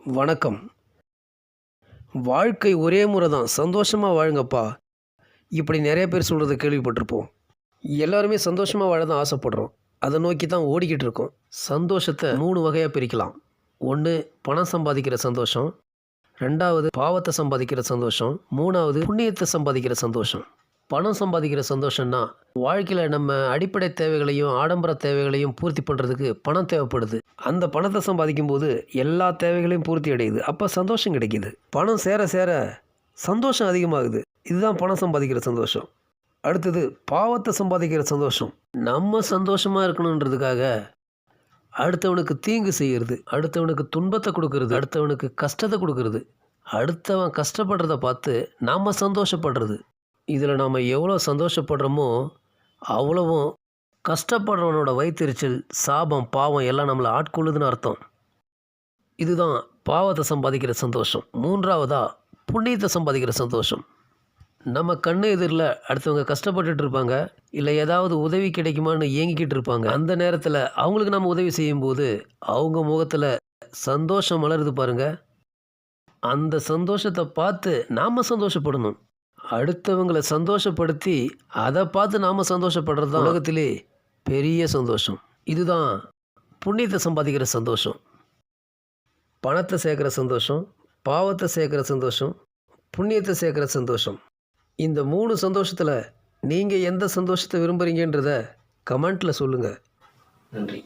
வணக்கம். வாழ்க்கை ஒரே முறை தான், சந்தோஷமாக வாழுங்கப்பா, இப்படி நிறைய பேர் சொல்கிறத கேள்விப்பட்டிருப்போம். எல்லாருமே சந்தோஷமாக வாழ தான் ஆசைப்படுறோம். அதை நோக்கி தான் ஓடிக்கிட்டு இருக்கோம். சந்தோஷத்தை 3 வகையாக பிரிக்கலாம். 1 பணம் சம்பாதிக்கிற சந்தோஷம், 2வது பாவத்தை சம்பாதிக்கிற சந்தோஷம், 3வது புண்ணியத்தை சம்பாதிக்கிற சந்தோஷம். பணம் சம்பாதிக்கிற சந்தோஷம்னா வாழ்க்கையில் நம்ம அடிப்படை தேவைகளையும் ஆடம்பர தேவைகளையும் பூர்த்தி பண்ணுறதுக்கு பணம் தேவைப்படுது. அந்த பணத்தை சம்பாதிக்கும் போது எல்லா தேவைகளையும் பூர்த்தி அடையுது. அப்போ சந்தோஷம் கிடைக்கிது. பணம் சேர சேர சந்தோஷம் அதிகமாகுது. இதுதான் பணம் சம்பாதிக்கிற சந்தோஷம். அடுத்தது பாவத்தை சம்பாதிக்கிற சந்தோஷம். நம்ம சந்தோஷமாக இருக்கணுன்றதுக்காக அடுத்தவனுக்கு தீங்கு செய்கிறது, அடுத்தவனுக்கு துன்பத்தை கொடுக்கறது, அடுத்தவனுக்கு கஷ்டத்தை கொடுக்கறது, அடுத்தவன் கஷ்டப்படுறத பார்த்து நாம் சந்தோஷப்படுறது. இதில் நாம் எவ்வளோ சந்தோஷப்படுறோமோ அவ்வளவும் கஷ்டப்படுறவனோட வயிற்றுச்சல், சாபம், பாவம் எல்லாம் நம்மளை ஆட்கொள்ளுதுன்னு அர்த்தம். இதுதான் பாவத்தை சம்பாதிக்கிற சந்தோஷம். 3வதா புண்ணியத்தை சம்பாதிக்கிற சந்தோஷம். நம்ம கண்ணு எதிரில் அடுத்தவங்க கஷ்டப்பட்டுட்டு இருப்பாங்க, இல்லை ஏதாவது உதவி கிடைக்குமான்னு ஏங்கிக்கிட்டு இருப்பாங்க. அந்த நேரத்தில் அவங்களுக்கு நம்ம உதவி செய்யும்போது அவங்க முகத்தில் சந்தோஷம் மலருது பாருங்க. அந்த சந்தோஷத்தை பார்த்து நாம் சந்தோஷப்படணும். அடுத்தவங்களை சந்தோஷப்படுத்தி அதை பார்த்து நாம் சந்தோஷப்படுறது தான் உலகத்திலே பெரிய சந்தோஷம். இதுதான் புண்ணியத்தை சம்பாதிக்கிற சந்தோஷம். பணத்தை சேர்க்குற சந்தோஷம், பாவத்தை சேர்க்குற சந்தோஷம், புண்ணியத்தை சேர்க்குற சந்தோஷம். இந்த 3 சந்தோஷத்தில் நீங்கள் எந்த சந்தோஷத்தை விரும்புகிறீங்கன்றத கமெண்ட்டில் சொல்லுங்கள். நன்றி.